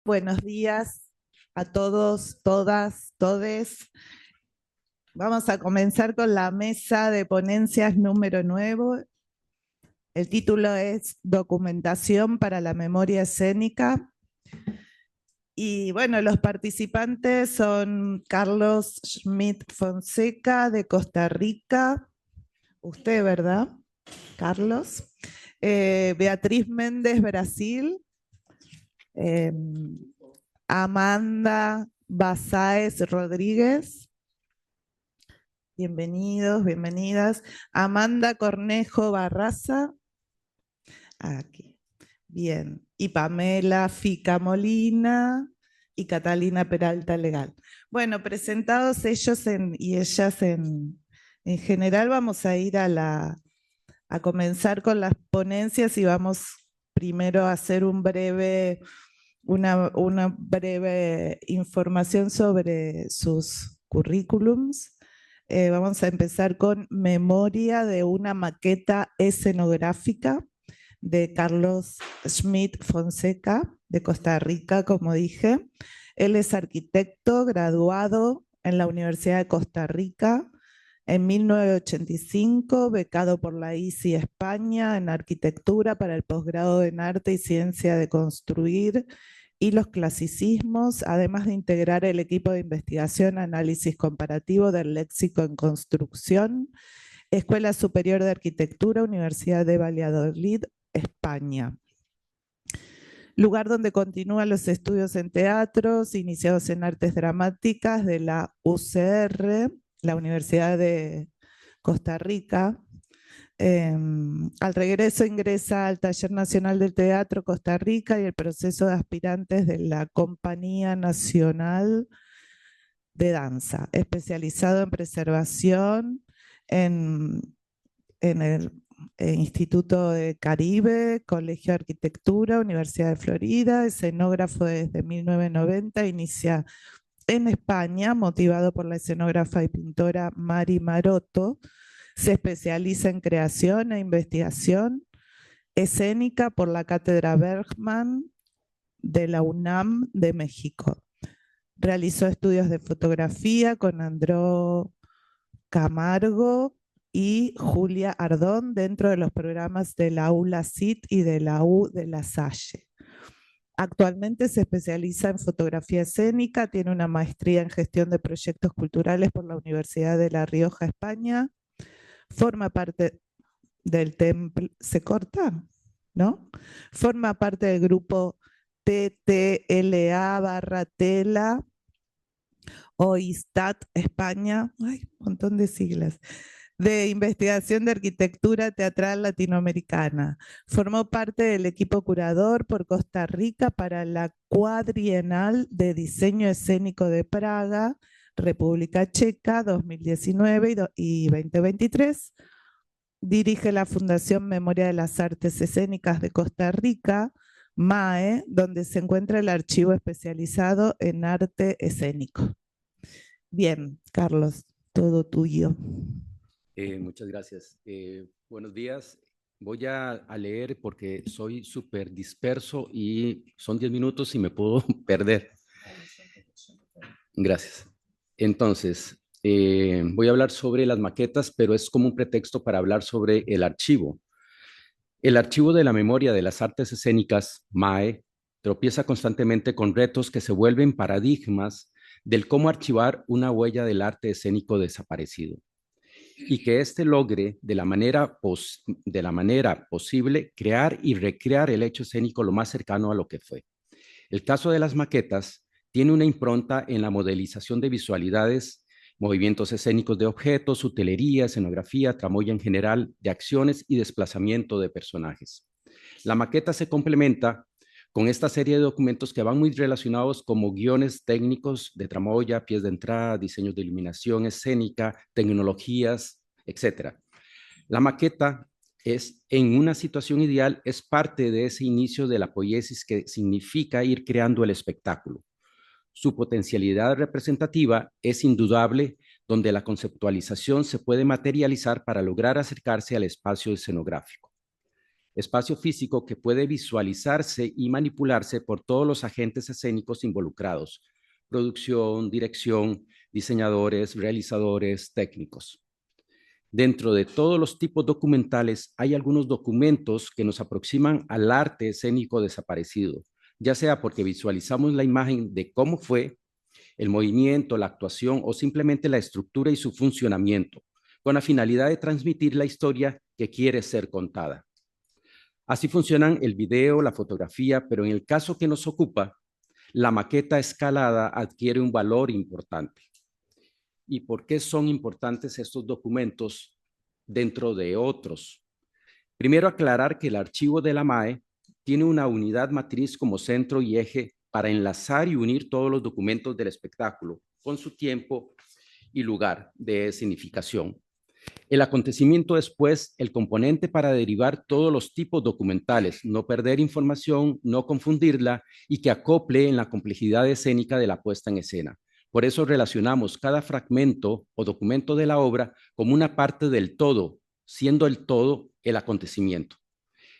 Buenos días a todos, todas, todes. Vamos a comenzar con la mesa de ponencias número 9. El título es Documentación para la memoria escénica. Y bueno, los participantes son Carlos Schmidt Fonseca de Costa Rica, usted, ¿verdad, Carlos? Beatriz Méndez, Brasil. Eh, Amanda Basáez Rodríguez. Bienvenidos, bienvenidas. Amanda Cornejo Barraza. Aquí. Bien. Y Pamela Fica Molina y Catalina Peralta Legal. Bueno, presentados ellos y ellas en general, vamos a ir a comenzar con las ponencias y vamos primero a hacer una breve información sobre sus currículums. Vamos a empezar con Memoria de una maqueta escenográfica de Carlos Schmidt Fonseca, de Costa Rica, como dije. Él es arquitecto graduado en la Universidad de Costa Rica en 1985, becado por la ICI España en arquitectura para el posgrado en arte y ciencia de construir y los clasicismos, además de integrar el equipo de investigación análisis comparativo del léxico en construcción, Escuela Superior de Arquitectura, Universidad de Valladolid, España. Lugar donde continúan los estudios en teatros, iniciados en artes dramáticas de la UCR, la Universidad de Costa Rica. Al regreso ingresa al Taller Nacional del Teatro Costa Rica y el proceso de aspirantes de la Compañía Nacional de Danza, especializado en preservación en el Instituto de Caribe, Colegio de Arquitectura, Universidad de Florida, escenógrafo desde 1990, inicia en España, motivado por la escenógrafa y pintora Mari Maroto. Se especializa en creación e investigación escénica por la Cátedra Bergman de la UNAM de México. Realizó estudios de fotografía con Andró Camargo y Julia Ardón dentro de los programas de la ULA CIT y de la U de La Salle. Actualmente se especializa en fotografía escénica, tiene una maestría en gestión de proyectos culturales por la Universidad de La Rioja, España. Forma parte del templo, ¿se corta? ¿No? Forma parte del grupo TTLA/Tela OISTAT España, ay, un montón de siglas, de investigación de arquitectura teatral latinoamericana. Formó parte del equipo curador por Costa Rica para la Cuadrienal de Diseño Escénico de Praga, República Checa, 2019 y 2023. Dirige la Fundación Memoria de las Artes Escénicas de Costa Rica, MAE, donde se encuentra el archivo especializado en arte escénico. Bien, Carlos, todo tuyo. Muchas gracias. Buenos días. Voy a leer porque soy súper disperso y son 10 minutos y me puedo perder. Gracias. Entonces, voy a hablar sobre las maquetas, pero es como un pretexto para hablar sobre el archivo. El archivo de la memoria de las artes escénicas, MAE, tropieza constantemente con retos que se vuelven paradigmas del cómo archivar una huella del arte escénico desaparecido y que éste logre de la manera posible crear y recrear el hecho escénico lo más cercano a lo que fue. El caso de las maquetas tiene una impronta en la modelización de visualidades, movimientos escénicos de objetos, utilería, escenografía, tramoya en general, de acciones y desplazamiento de personajes. La maqueta se complementa con esta serie de documentos que van muy relacionados como guiones técnicos de tramoya, pies de entrada, diseños de iluminación escénica, tecnologías, etc. La maqueta es, en una situación ideal, es parte de ese inicio de la poiesis que significa ir creando el espectáculo. Su potencialidad representativa es indudable, donde la conceptualización se puede materializar para lograr acercarse al espacio escenográfico. espacio físico que puede visualizarse y manipularse por todos los agentes escénicos involucrados: producción, dirección, diseñadores, realizadores, técnicos. Dentro de todos los tipos documentales, hay algunos documentos que nos aproximan al arte escénico desaparecido, ya sea porque visualizamos la imagen de cómo fue el movimiento, la actuación o simplemente la estructura y su funcionamiento, con la finalidad de transmitir la historia que quiere ser contada. Así funcionan el video, la fotografía, pero en el caso que nos ocupa, la maqueta escalada adquiere un valor importante. ¿Y por qué son importantes estos documentos dentro de otros? Primero, aclarar que el archivo de la MAE tiene una unidad matriz como centro y eje para enlazar y unir todos los documentos del espectáculo con su tiempo y lugar de significación. El acontecimiento es, pues, el componente para derivar todos los tipos documentales, no perder información, no confundirla y que acople en la complejidad escénica de la puesta en escena. Por eso relacionamos cada fragmento o documento de la obra como una parte del todo, siendo el todo el acontecimiento.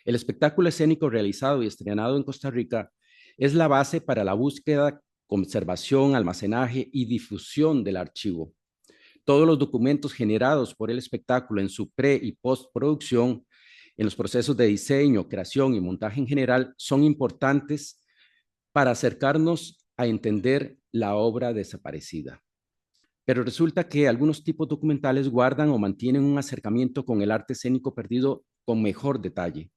El espectáculo escénico realizado y estrenado en Costa Rica es la base para la búsqueda, conservación, almacenaje y difusión del archivo. Todos los documentos generados por el espectáculo en su pre- y postproducción, en los procesos de diseño, creación y montaje en general, son importantes para acercarnos a entender la obra desaparecida. Pero resulta que algunos tipos documentales guardan o mantienen un acercamiento con el arte escénico perdido con mejor detalle,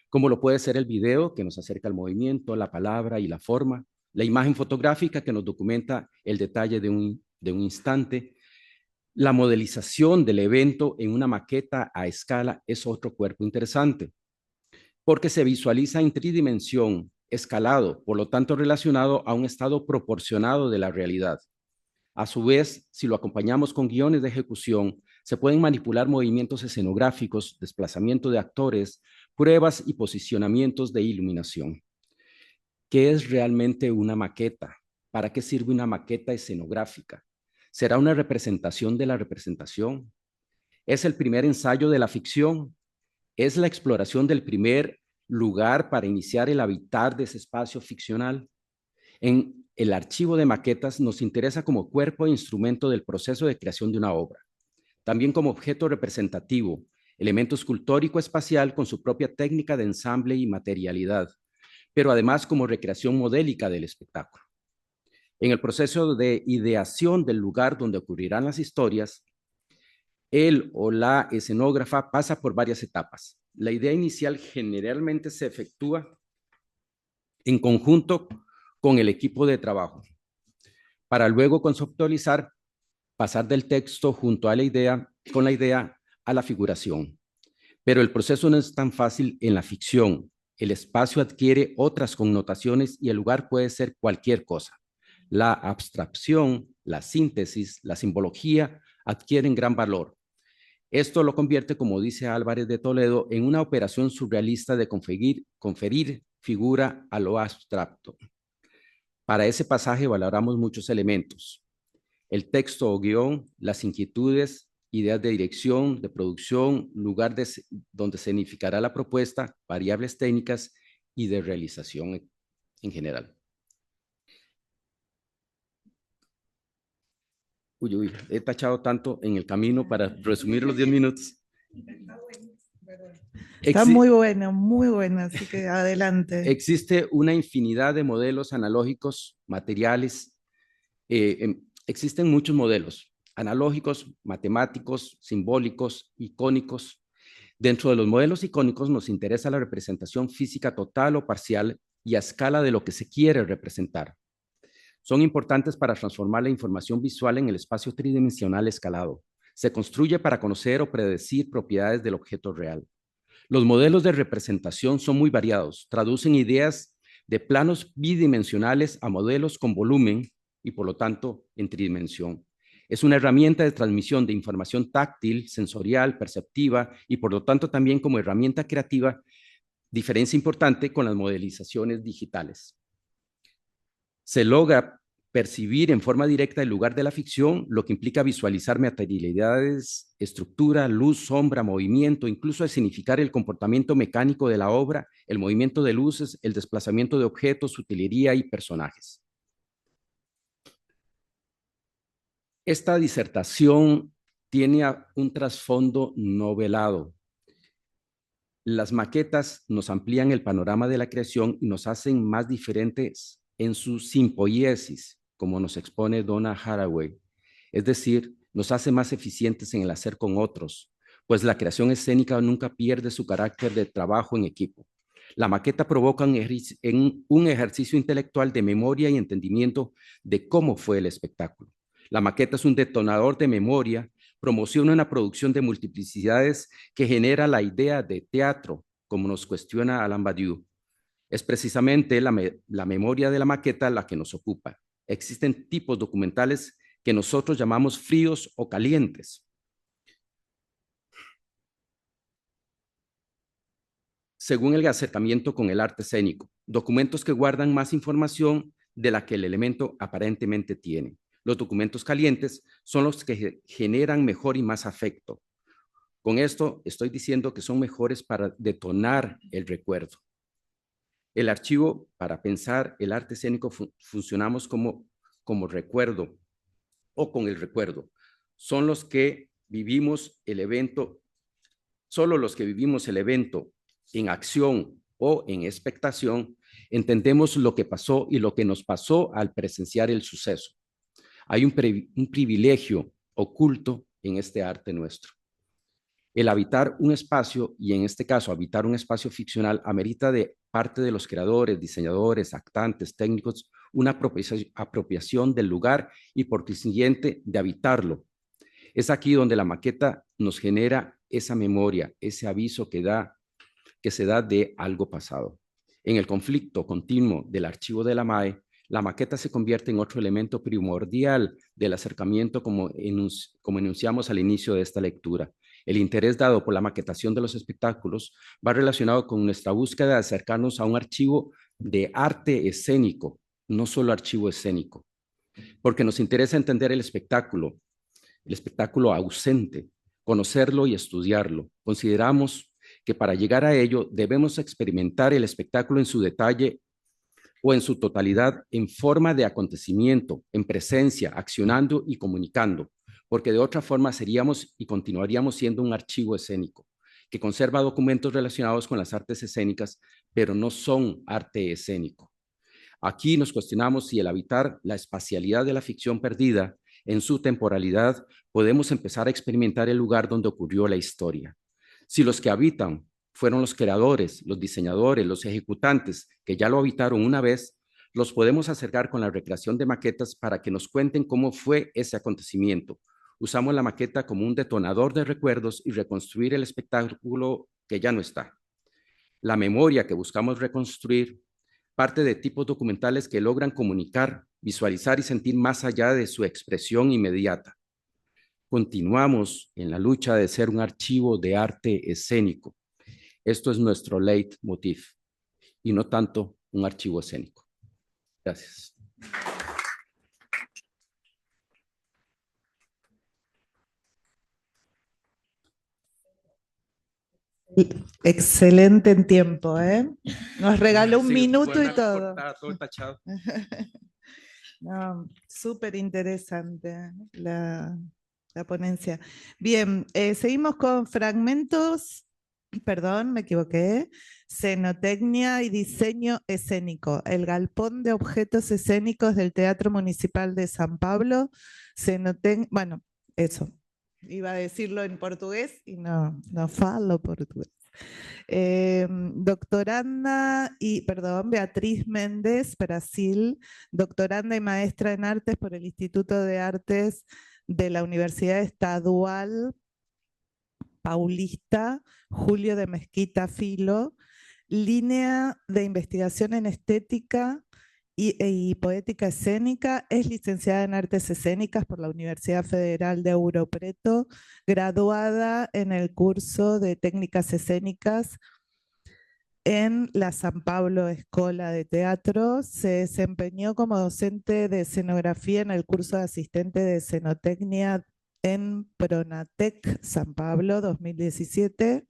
como lo puede ser el video, que nos acerca al movimiento, la palabra y la forma, la imagen fotográfica, que nos documenta el detalle de un instante. La modelización del evento en una maqueta a escala es otro cuerpo interesante, porque se visualiza en tridimensión, escalado, por lo tanto relacionado a un estado proporcionado de la realidad. A su vez, si lo acompañamos con guiones de ejecución, se pueden manipular movimientos escenográficos, desplazamiento de actores, pruebas y posicionamientos de iluminación. ¿Qué es realmente una maqueta? ¿Para qué sirve una maqueta escenográfica? ¿Será una representación de la representación? ¿Es el primer ensayo de la ficción? ¿Es la exploración del primer lugar para iniciar el habitar de ese espacio ficcional? En el archivo de maquetas nos interesa como cuerpo e instrumento del proceso de creación de una obra, también como objeto representativo, elemento escultórico espacial con su propia técnica de ensamble y materialidad, pero además como recreación modélica del espectáculo. En el proceso de ideación del lugar donde ocurrirán las historias, el o la escenógrafa pasa por varias etapas. La idea inicial generalmente se efectúa en conjunto con el equipo de trabajo, para luego conceptualizar, pasar del texto junto a la idea, con la idea a la figuración. Pero el proceso no es tan fácil en la ficción. El espacio adquiere otras connotaciones y el lugar puede ser cualquier cosa. La abstracción, la síntesis, la simbología adquieren gran valor. Esto lo convierte, como dice Álvarez de Toledo, en una operación surrealista de conferir figura a lo abstracto. Para ese pasaje valoramos muchos elementos: el texto o guión, las inquietudes, ideas de dirección, de producción, lugar donde se significará la propuesta, variables técnicas y de realización en general. Uy, he tachado tanto en el camino para resumir los 10 minutos. Está muy bueno, así que adelante. Existe una infinidad de modelos analógicos, materiales. Existen muchos modelos analógicos, matemáticos, simbólicos, icónicos. Dentro de los modelos icónicos nos interesa la representación física total o parcial y a escala de lo que se quiere representar. Son importantes para transformar la información visual en el espacio tridimensional escalado. Se construye para conocer o predecir propiedades del objeto real. Los modelos de representación son muy variados. Traducen ideas de planos bidimensionales a modelos con volumen y, por lo tanto, en tridimensión. Es una herramienta de transmisión de información táctil, sensorial, perceptiva y, por lo tanto, también como herramienta creativa, diferencia importante con las modelizaciones digitales. Se logra percibir en forma directa el lugar de la ficción, lo que implica visualizar materialidades, estructura, luz, sombra, movimiento, incluso significar el comportamiento mecánico de la obra, el movimiento de luces, el desplazamiento de objetos, utilería y personajes. Esta disertación tiene un trasfondo novelado. Las maquetas nos amplían el panorama de la creación y nos hacen más diferentes en su simpoiesis, como nos expone Donna Haraway. Es decir, nos hace más eficientes en el hacer con otros, pues la creación escénica nunca pierde su carácter de trabajo en equipo. La maqueta provoca un ejercicio intelectual de memoria y entendimiento de cómo fue el espectáculo. La maqueta es un detonador de memoria, promociona una producción de multiplicidades que genera la idea de teatro, como nos cuestiona Alain Badiou. Es precisamente la memoria de la maqueta la que nos ocupa. Existen tipos documentales que nosotros llamamos fríos o calientes. Según el acercamiento con el arte escénico, documentos que guardan más información de la que el elemento aparentemente tiene. Los documentos calientes son los que generan mejor y más afecto. Con esto estoy diciendo que son mejores para detonar el recuerdo. El archivo, para pensar el arte escénico, funcionamos como recuerdo o con el recuerdo. Son los que vivimos el evento, solo los que vivimos el evento en acción o en expectación, entendemos lo que pasó y lo que nos pasó al presenciar el suceso. Hay un privilegio oculto en este arte nuestro. El habitar un espacio, y en este caso habitar un espacio ficcional, amerita de parte de los creadores, diseñadores, actantes, técnicos, una apropiación del lugar y por consiguiente de habitarlo. Es aquí donde la maqueta nos genera esa memoria, ese aviso que se da de algo pasado. En el conflicto continuo del archivo de la MAE, la maqueta se convierte en otro elemento primordial del acercamiento como enunciamos al inicio de esta lectura. El interés dado por la maquetación de los espectáculos va relacionado con nuestra búsqueda de acercarnos a un archivo de arte escénico, no solo archivo escénico, porque nos interesa entender el espectáculo ausente, conocerlo y estudiarlo. Consideramos que para llegar a ello debemos experimentar el espectáculo en su detalle o en su totalidad en forma de acontecimiento, en presencia, accionando y comunicando, porque de otra forma seríamos y continuaríamos siendo un archivo escénico, que conserva documentos relacionados con las artes escénicas, pero no son arte escénico. Aquí nos cuestionamos si el habitar la espacialidad de la ficción perdida en su temporalidad, podemos empezar a experimentar el lugar donde ocurrió la historia. Si los que habitan fueron los creadores, los diseñadores, los ejecutantes, que ya lo habitaron una vez, los podemos acercar con la recreación de maquetas para que nos cuenten cómo fue ese acontecimiento. Usamos la maqueta como un detonador de recuerdos y reconstruir el espectáculo que ya no está. La memoria que buscamos reconstruir parte de tipos documentales que logran comunicar, visualizar y sentir más allá de su expresión inmediata. Continuamos en la lucha de ser un archivo de arte escénico. Esto es nuestro leitmotiv y no tanto un archivo escénico. Gracias. Excelente en tiempo, ¿eh? Nos regaló un minuto y todo. Todo tachado. No, súper interesante la ponencia. Bien, seguimos con fragmentos, perdón, me equivoqué, Cenotecnia y diseño escénico, el galpón de objetos escénicos del Teatro Municipal de San Pablo, bueno, eso, iba a decirlo en portugués y no falo portugués. Doctoranda Beatriz Méndez, Brasil, doctoranda y maestra en artes por el Instituto de Artes de la Universidad Estadual Paulista Julio de Mesquita Filo, línea de investigación en estética y poética escénica, es licenciada en artes escénicas por la Universidad Federal de Ouro Preto, graduada en el curso de técnicas escénicas en la San Pablo Escuela de Teatro. Se desempeñó como docente de escenografía en el curso de asistente de escenotecnia en Pronatec San Pablo 2017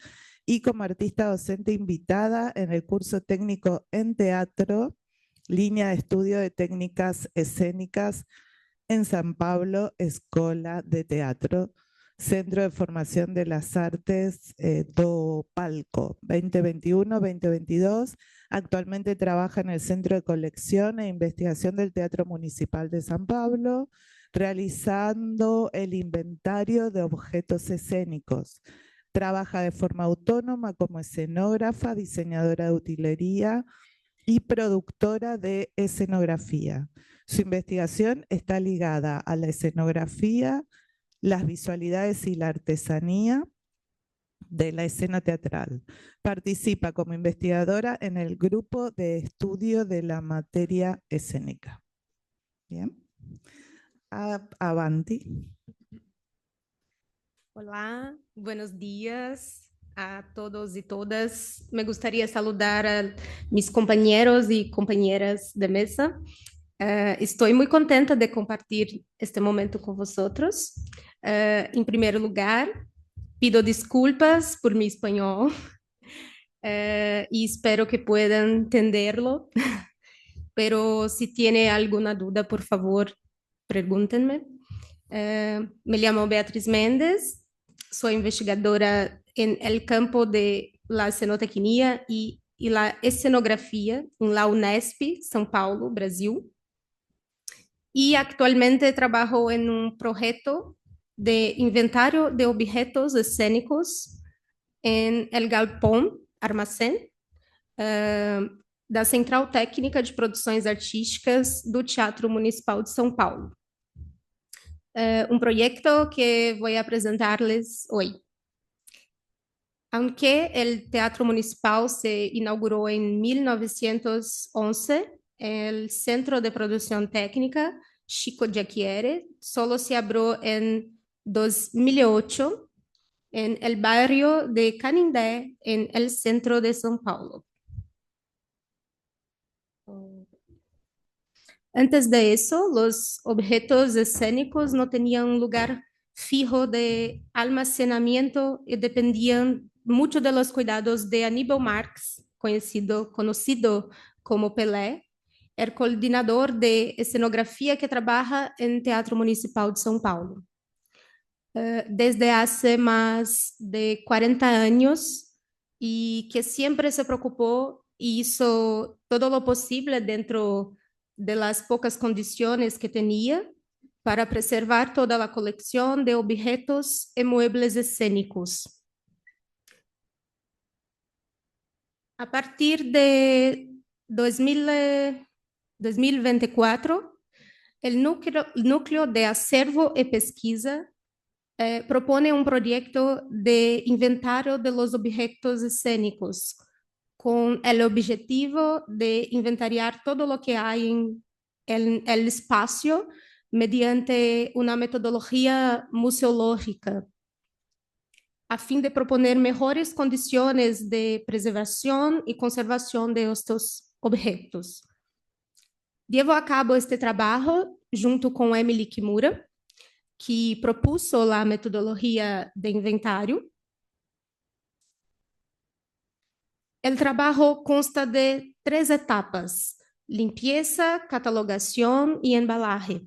y como artista docente invitada en el curso técnico en teatro, línea de estudio de técnicas escénicas en San Pablo Escuela de Teatro, Centro de Formación de las Artes do Palco 2021-2022. Actualmente trabaja en el Centro de Colección e Investigación del Teatro Municipal de San Pablo, realizando el inventario de objetos escénicos. Trabaja de forma autónoma como escenógrafa, diseñadora de utilería y productora de escenografía. Su investigación está ligada a la escenografía, las visualidades y la artesanía de la escena teatral. Participa como investigadora en el grupo de estudio de la materia escénica. Bien. Avanti. Olá, buenos días a todos y todas. Me gustaría saludar a mis compañeros y compañeras de mesa. Estoy muy contenta de compartir este momento con vosotros. En primer lugar, pido disculpas por mi español y espero que puedan entenderlo. Pero si tiene alguna duda, por favor, pregúntenme. Me llamo Beatriz Méndez, soy investigadora en el campo de la escenotecnia y la escenografía en la Unesp, São Paulo, Brasil. Y actualmente trabajo en un proyecto de inventario de objetos escénicos en el Galpón Armazém, da Central Técnica de Produções Artísticas do Teatro Municipal de São Paulo. Un proyecto que voy a presentarles hoy. Aunque el Teatro Municipal se inauguró en 1911, el Centro de Producción Técnica Chico Giacchiere solo se abrió en 2008 en el barrio de Canindé, en el centro de São Paulo. Antes de eso, los objetos escénicos no tenían un lugar fijo de almacenamiento y dependían mucho de los cuidados de Aníbal Marx, conocido como Pelé, el coordinador de escenografía que trabaja en Teatro Municipal de São Paulo. Desde hace más de 40 años y que siempre se preocupó y hizo todo lo posible dentro de las pocas condiciones que tenía para preservar toda la colección de objetos y muebles escénicos. A partir de 2024, el núcleo de acervo y pesquisa propone un proyecto de inventario de los objetos escénicos con el objetivo de inventariar todo lo que hay en el espacio mediante una metodología museológica, a fin de proponer mejores condiciones de preservación y conservación de estos objetos. Llevo a cabo este trabajo junto con Emily Kimura, que propuso la metodología de inventario. El trabajo consta de 3 etapas: limpieza, catalogación y embalaje.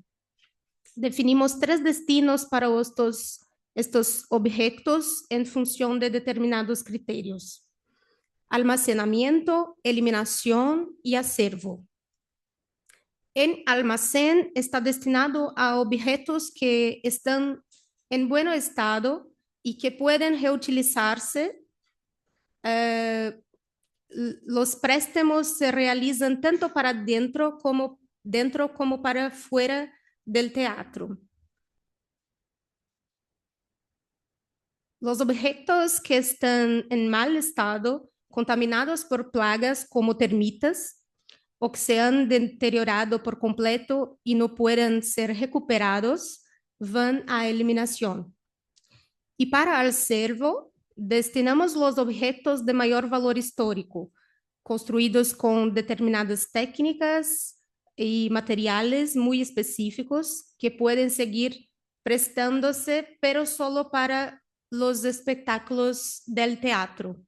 Definimos 3 destinos para estos objetos en función de determinados criterios: almacenamiento, eliminación y acervo. En almacén está destinado a objetos que están en buen estado y que pueden reutilizarse. Los préstamos se realizan tanto para dentro como para fuera del teatro. Los objetos que están en mal estado, contaminados por plagas como termitas, o que se han deteriorado por completo y no pueden ser recuperados, van a eliminación. Y para el acervo, destinamos los objetos de mayor valor histórico, construídos con determinadas técnicas y materiales muy específicos que pueden seguir prestándose, pero solo para los espectáculos del teatro.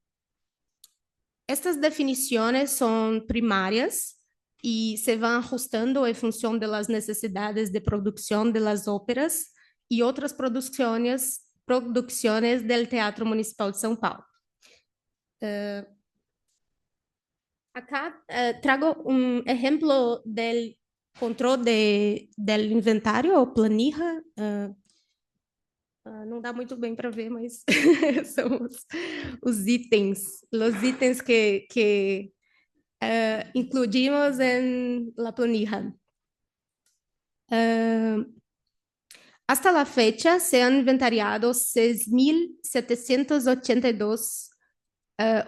Estas definiciones son primarias y se van ajustando en función de las necesidades de producción de las óperas y otras producciones del Teatro Municipal de São Paulo. Acá trago un ejemplo del control del inventário ou planilha. Não dá muito bem para ver, mas são os itens, que incluímos en la planilla. Hasta la fecha se han inventariado 6.782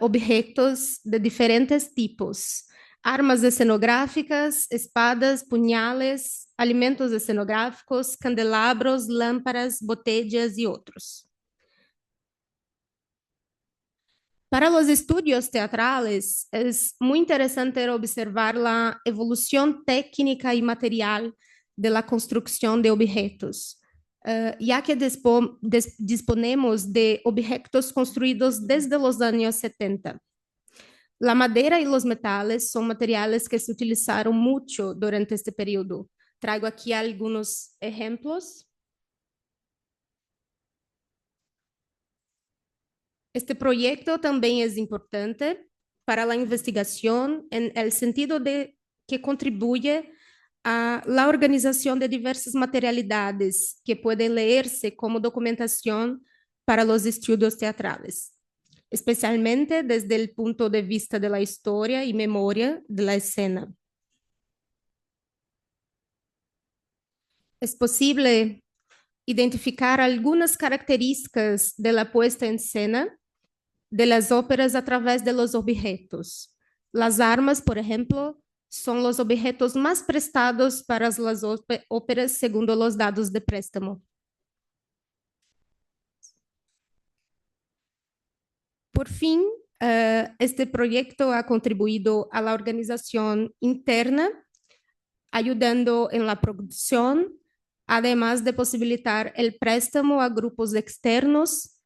objetos de diferentes tipos: armas escenográficas, espadas, puñales, alimentos escenográficos, candelabros, lámparas, botellas y otros. Para los estudios teatrales, es muy interesante observar la evolución técnica y material de la construcción de objetos, ya que disponemos de objetos construidos desde los años 70. La madera y los metales son materiales que se utilizaron mucho durante este periodo. Traigo aquí algunos ejemplos. Este proyecto también es importante para la investigación en el sentido de que contribuye a la organización de diversas materialidades que pueden leerse como documentación para los estudios teatrales, especialmente desde el punto de vista de la historia y memoria de la escena. Es posible identificar algunas características de la puesta en escena de las óperas a través de los objetos. Las armas, por ejemplo, son los objetos más prestados para las óperas según los dados de préstamo. Por fin, este proyecto ha contribuido a la organización interna, ayudando en la producción, además de posibilitar el préstamo a grupos externos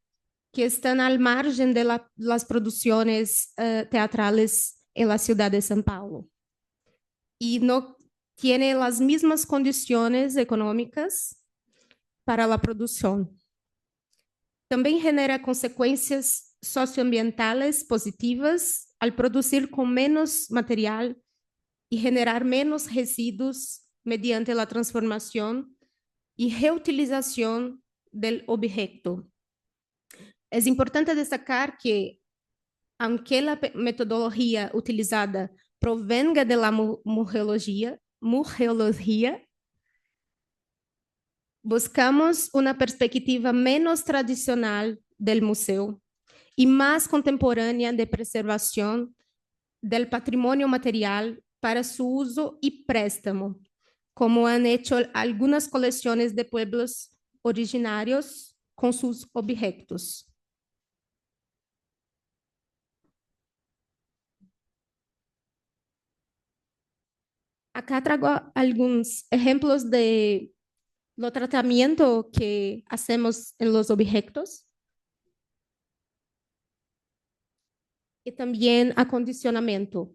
que están al margen de las producciones teatrales en la ciudad de São Paulo y no tiene las mismas condiciones económicas para la producción. También genera consecuencias socioambientales positivas al producir con menos material y generar menos residuos mediante la transformación y reutilización del objeto. Es importante destacar que, aunque la metodología utilizada provenga de la museología, buscamos una perspectiva menos tradicional del museo y más contemporánea de preservación del patrimonio material para su uso y préstamo, como han hecho algunas colecciones de pueblos originarios con sus objetos. Acá traigo algunos ejemplos de lo tratamiento que hacemos en los objetos y también acondicionamiento.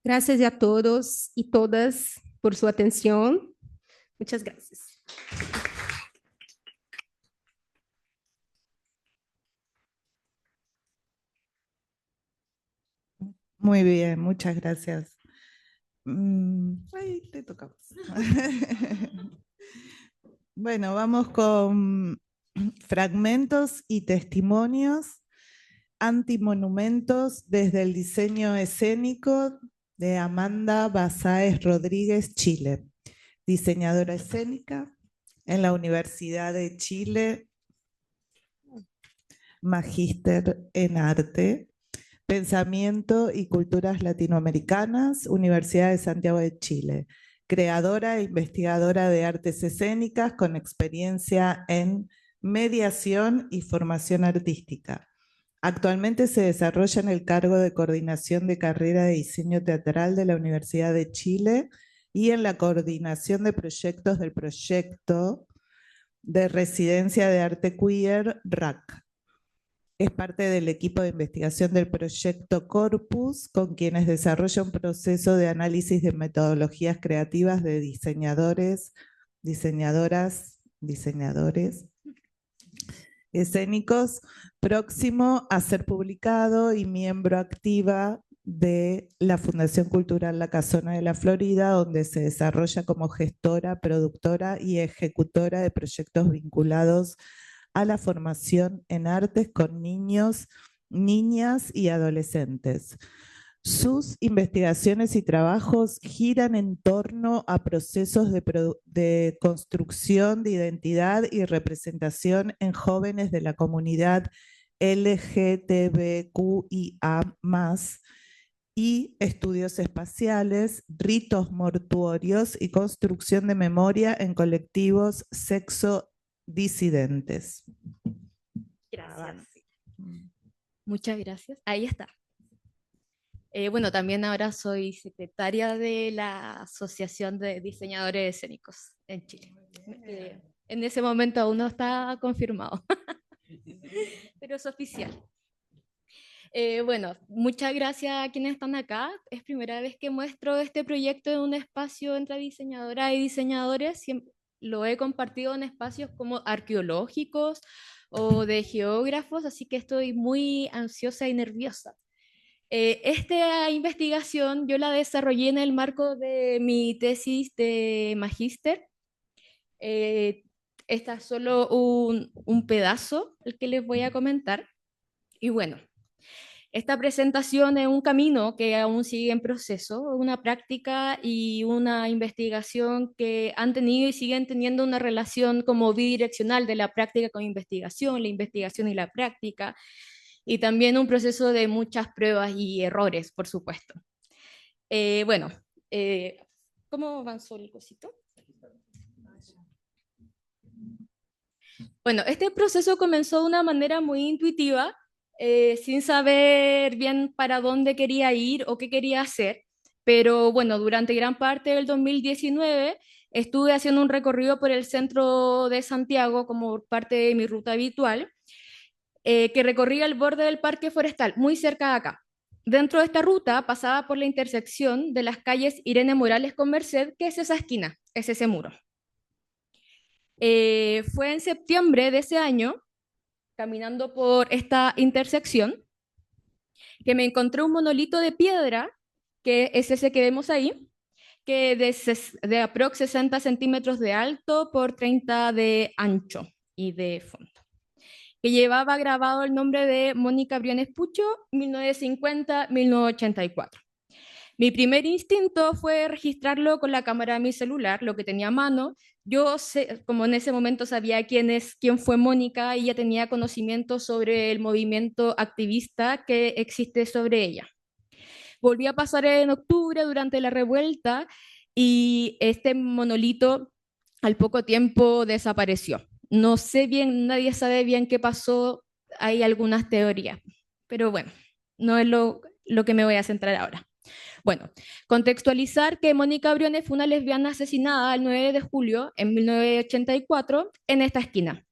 Gracias a todos y todas por su atención. Muchas gracias. Muy bien, muchas gracias. Ahí te tocamos. Bueno, vamos con fragmentos y testimonios antimonumentos desde el diseño escénico de Amanda Basáez Rodríguez, Chile, diseñadora escénica en la Universidad de Chile, magíster en arte, pensamiento y culturas latinoamericanas, Universidad de Santiago de Chile, creadora e investigadora de artes escénicas con experiencia en mediación y formación artística. Actualmente se desarrolla en el cargo de coordinación de carrera de diseño teatral de la Universidad de Chile y en la coordinación de proyectos del proyecto de residencia de arte queer RAC. Es parte del equipo de investigación del proyecto Corpus, con quienes desarrolla un proceso de análisis de metodologías creativas de diseñadores, diseñadoras, diseñadores escénicos, próximo a ser publicado y miembro activa de la Fundación Cultural La Casona de la Florida, donde se desarrolla como gestora, productora y ejecutora de proyectos vinculados a la formación en artes con niños, niñas y adolescentes. Sus investigaciones y trabajos giran en torno a procesos de construcción de identidad y representación en jóvenes de la comunidad LGTBQIA+, y estudios espaciales, ritos mortuorios y construcción de memoria en colectivos sexo-disidentes. Gracias. Muchas gracias. Ahí está. Bueno, también ahora soy secretaria de la Asociación de Diseñadores Escénicos en Chile. En ese momento aún no está confirmado, pero es oficial. Bueno, muchas gracias a quienes están acá. Es primera vez que muestro este proyecto en un espacio entre diseñadoras y diseñadores. Lo he compartido en espacios como arqueológicos o de geógrafos, así que estoy muy ansiosa y nerviosa. Esta investigación yo la desarrollé en el marco de mi tesis de magíster. Esta es solo un pedazo el que les voy a comentar. Y bueno, esta presentación es un camino que aún sigue en proceso, una práctica y una investigación que han tenido y siguen teniendo una relación como bidireccional de la práctica con investigación, la investigación y la práctica, y también un proceso de muchas pruebas y errores, por supuesto. Bueno, ¿cómo avanzó el cosito? Bueno, este proceso comenzó de una manera muy intuitiva, sin saber bien para dónde quería ir o qué quería hacer, pero bueno, durante gran parte del 2019 estuve haciendo un recorrido por el centro de Santiago como parte de mi ruta habitual, que recorría el borde del Parque Forestal, muy cerca de acá. Dentro de esta ruta pasaba por la intersección de las calles Irene Morales con Merced, que es esa esquina, es ese muro. Fue en septiembre de ese año, caminando por esta intersección, que me encontré un monolito de piedra, que es ese que vemos ahí, que de aprox 60 centímetros de alto por 30 de ancho y de fondo, que llevaba grabado el nombre de Mónica Briones Pucho, 1950-1984. Mi primer instinto fue registrarlo con la cámara de mi celular, lo que tenía a mano. Yo, como en ese momento sabía quién fue Mónica, y ya tenía conocimiento sobre el movimiento activista que existe sobre ella. Volví a pasar en octubre durante la revuelta y este monolito al poco tiempo desapareció. No sé bien, nadie sabe bien qué pasó, hay algunas teorías, pero bueno, no es lo que me voy a centrar ahora. Bueno, contextualizar que Mónica Briones fue una lesbiana asesinada el 9 de julio en 1984 en esta esquina.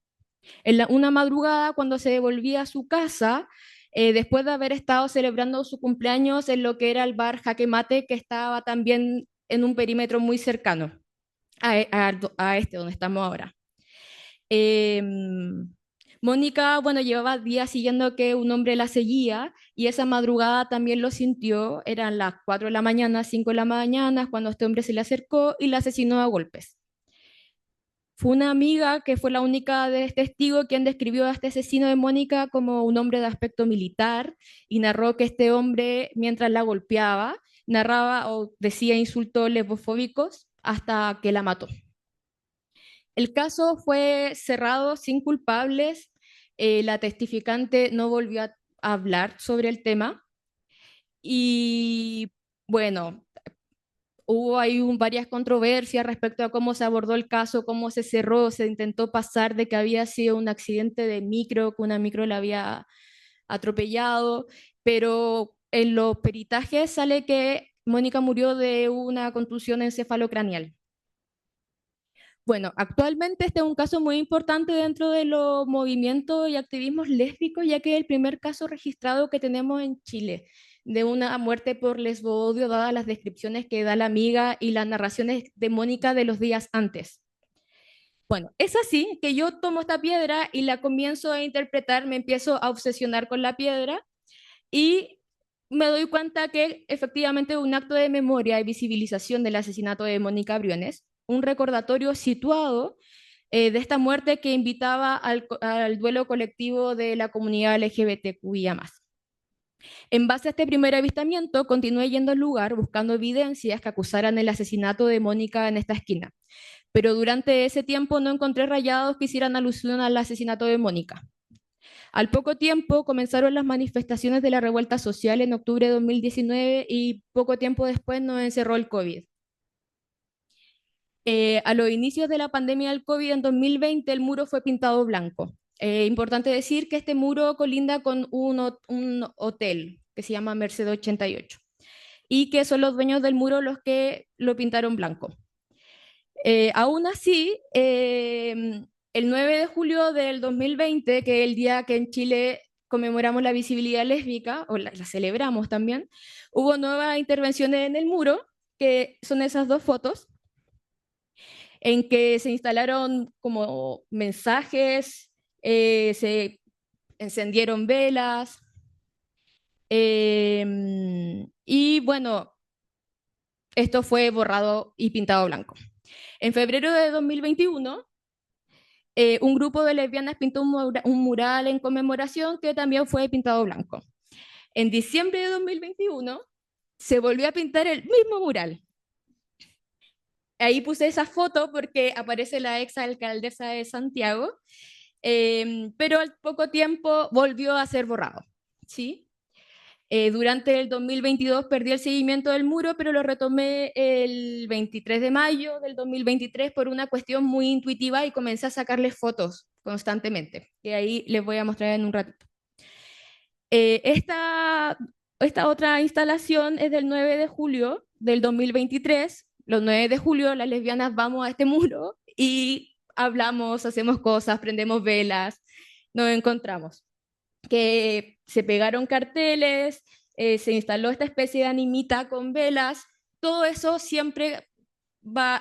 En una madrugada, cuando se devolvía a su casa, después de haber estado celebrando su cumpleaños en lo que era el bar Jaque Mate, que estaba también en un perímetro muy cercano a este donde estamos ahora. Mónica, bueno, llevaba días siguiendo que un hombre la seguía y esa madrugada también lo sintió. Eran las 4 de la mañana, 5 de la mañana, cuando este hombre se le acercó y la asesinó a golpes. Fue una amiga que fue la única testigo quien describió a este asesino de Mónica como un hombre de aspecto militar y narró que este hombre, mientras la golpeaba, narraba o decía insultos lesbofóbicos hasta que la mató. El caso fue cerrado sin culpables. La testificante no volvió a hablar sobre el tema. Y bueno, hubo ahí varias controversias respecto a cómo se abordó el caso, cómo se cerró, se intentó pasar de que había sido un accidente de micro, que una micro la había atropellado, pero en los peritajes sale que Mónica murió de una contusión encefalocraneal. Bueno, actualmente este es un caso muy importante dentro de los movimientos y activismos lésbicos, ya que es el primer caso registrado que tenemos en Chile de una muerte por lesbodio, dadas las descripciones que da la amiga y las narraciones de Mónica de los días antes. Bueno, es así que yo tomo esta piedra y la comienzo a interpretar, me empiezo a obsesionar con la piedra y me doy cuenta que efectivamente un acto de memoria y visibilización del asesinato de Mónica Briones, un recordatorio situado de esta muerte que invitaba al duelo colectivo de la comunidad LGBTQIA+. En base a este primer avistamiento, continué yendo al lugar buscando evidencias que acusaran el asesinato de Mónica en esta esquina, pero durante ese tiempo no encontré rayados que hicieran alusión al asesinato de Mónica. Al poco tiempo comenzaron las manifestaciones de la revuelta social en octubre de 2019 y poco tiempo después nos encerró el COVID. A los inicios de la pandemia del COVID en 2020 el muro fue pintado blanco. Importante decir que este muro colinda con un hotel que se llama Merced 88 y que son los dueños del muro los que lo pintaron blanco. Aún así, el 9 de julio del 2020, que es el día que en Chile conmemoramos la visibilidad lésbica, o la celebramos también, hubo nuevas intervenciones en el muro, que son esas dos fotos, en que se instalaron como mensajes, se encendieron velas, y bueno, esto fue borrado y pintado blanco. En febrero de 2021, un grupo de lesbianas pintó un mural en conmemoración que también fue pintado blanco. En diciembre de 2021 se volvió a pintar el mismo mural. Ahí puse esa foto porque aparece la ex alcaldesa de Santiago, pero al poco tiempo volvió a ser borrado, ¿sí? Durante el 2022 perdí el seguimiento del muro, pero lo retomé el 23 de mayo del 2023 por una cuestión muy intuitiva y comencé a sacarles fotos constantemente, que ahí les voy a mostrar en un ratito. Esta otra instalación es del 9 de julio del 2023. Los 9 de julio las lesbianas vamos a este muro y hablamos, hacemos cosas, prendemos velas, nos encontramos. Que se pegaron carteles, se instaló esta especie de animita con velas, todo eso siempre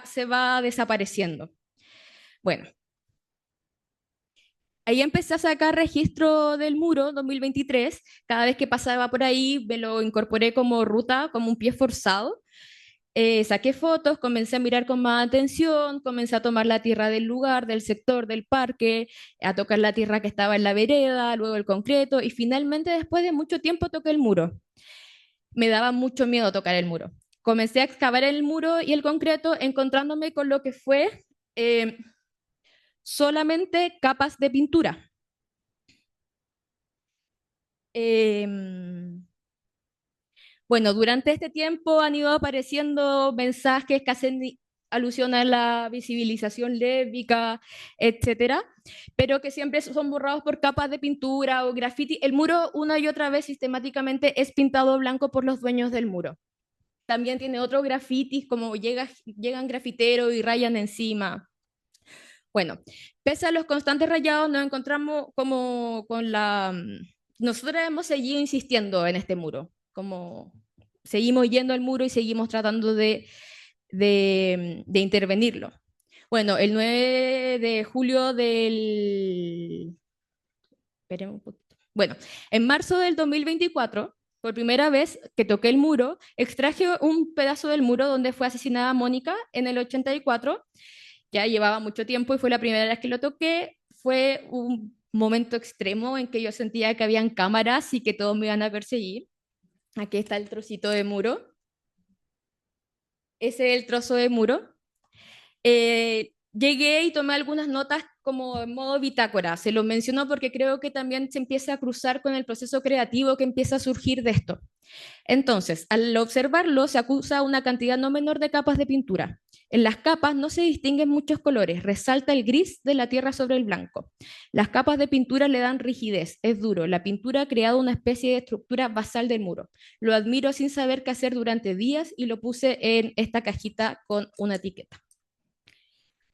se va desapareciendo. Bueno, ahí empecé a sacar registro del muro 2023, cada vez que pasaba por ahí me lo incorporé como ruta, como un pie forzado. Saqué fotos, comencé a mirar con más atención, comencé a tomar la tierra del lugar, del sector, del parque, a tocar la tierra que estaba en la vereda, luego el concreto y finalmente después de mucho tiempo toqué el muro. Me daba mucho miedo tocar el muro. Comencé a excavar el muro y el concreto encontrándome con lo que fue solamente capas de pintura. Bueno, durante este tiempo han ido apareciendo mensajes que hacen alusión a la visibilización lésbica, etcétera, pero que siempre son borrados por capas de pintura o graffiti. El muro una y otra vez sistemáticamente es pintado blanco por los dueños del muro. También tiene otros grafitis, como llegan grafiteros y rayan encima. Bueno, pese a los constantes rayados, nos encontramos como con la... Nosotros hemos seguido insistiendo en este muro, como seguimos yendo al muro y seguimos tratando de intervenirlo. Bueno, el 9 de julio del... Esperemos un poquito. Bueno, en marzo del 2024, por primera vez que toqué el muro, extraje un pedazo del muro donde fue asesinada Mónica en el 84. Ya llevaba mucho tiempo y fue la primera vez que lo toqué. Fue un momento extremo en que yo sentía que habían cámaras y que todos me iban a perseguir. Aquí está el trocito de muro. Ese es el trozo de muro. llegué y tomé algunas notas como en modo bitácora. Se lo menciono porque creo que también se empieza a cruzar con el proceso creativo que empieza a surgir de esto. Entonces, al observarlo, se acusa una cantidad no menor de capas de pintura. En las capas no se distinguen muchos colores, resalta el gris de la tierra sobre el blanco. Las capas de pintura le dan rigidez, es duro. La pintura ha creado una especie de estructura basal del muro. Lo admiro sin saber qué hacer durante días y lo puse en esta cajita con una etiqueta.